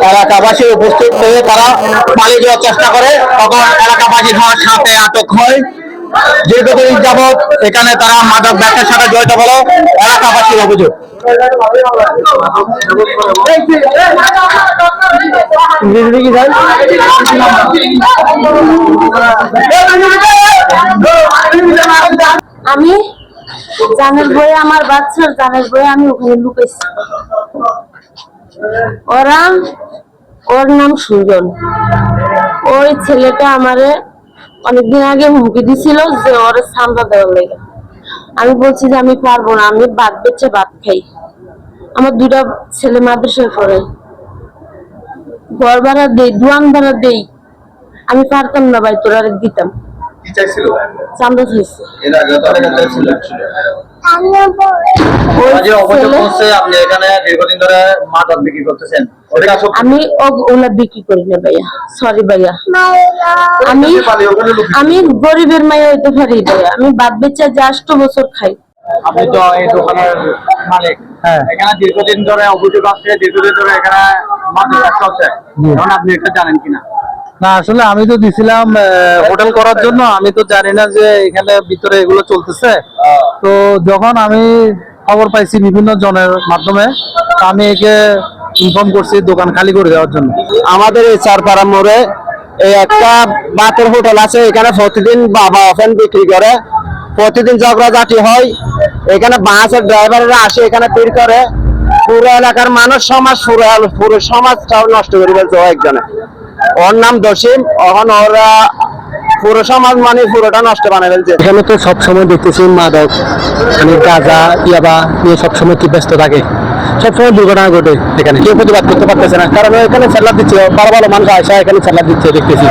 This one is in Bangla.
এলাকাবাসী উপস্থিত হয়ে তারা পালিয়ে যাওয়ার চেষ্টা করে, তখন এলাকাবাসী হওয়ার সাথে আটক হয়। দীর্ঘদিন যাবৎ এখানে তারা মাদক ব্যবসার সাথে জড়িত বলে এলাকাবাসীর অভিযোগ। আমি জানের বয়ে আমার বাচ্চার জানের বয়ে আমি ওখানে লুকাইছি। ওর নাম সুজন। ওই ছেলেটা আমারে অনেকদিন আগে হুমকি দিছিল যে ওর সামলা দেওয়ার লেগে। আমি বলছি যে আমি পারবো না, আমি ভাত বেচে ভাত খাই, আমার দুটা ছেলে মাদ্রাসায় পড়ে, ঘর ভাড়া দেই, দোয়ান ভাড়া দেই, আমি পারতাম না ভাই, তোরা দিতাম। চান্দা চাইছে। আমি ওগুলা বিক্রি করি না ভাইয়া, সরি ভাইয়া। আমি গরিবের মায়া হইতে পারি ভাইয়া, আমি বাদ বেচা যে 8 বছর খাই। আপনি তো এই দোকানের মালিক, এখানে দীর্ঘদিন ধরে অভিযোগ আছে, দীর্ঘদিন ধরে এখানে মাদক ব্যবসা হচ্ছে, এখন আপনি এটা জানেন কিনা? না, আসলে আমি তো দিছিলাম হোটেল করার জন্য, আমি তো জানি না যে এখানে ভিতরে এগুলো চলতেছে। তো যখন আমি খবর পাইছি বিভিন্ন জনের মাধ্যমে, আমি একে ইনফর্ম করছি দোকান খালি করে দেওয়ার জন্য। আমাদের এই চারপাড়া মোড়ে এই একটা ভাতের হোটেল আছে, এখানে প্রতিদিন বাবা ওখানে বিক্রি করে, প্রতিদিন ঝগড়াঝাটি হয়। এখানে বাসের ড্রাইভাররা আসে, এখানে ভিড় করে, পুরো এলাকার মানুষ সমাজ, পুরো সমাজটাও নষ্ট করে ফেলছে একজনে। ওর নাম দসিম, এখন ওরা পুরো সমাজ মানে পুরোটা নষ্ট বানিয়ে ফেলছে। এখানে তো সবসময় দেখতেছি মাদক, মানে গাঁজা, ইয়াবা নিয়ে সবসময় কি ব্যস্ত থাকে, সবসময় দুর্ঘটনা ঘটে। এখানে কেউ প্রতিবাদ করতে পারতেছে না, কারণ এখানে চাল্লা দিচ্ছে, ভালো ভালো মানুষ আসা এখানে চাল্লা দিচ্ছে দেখতেছি।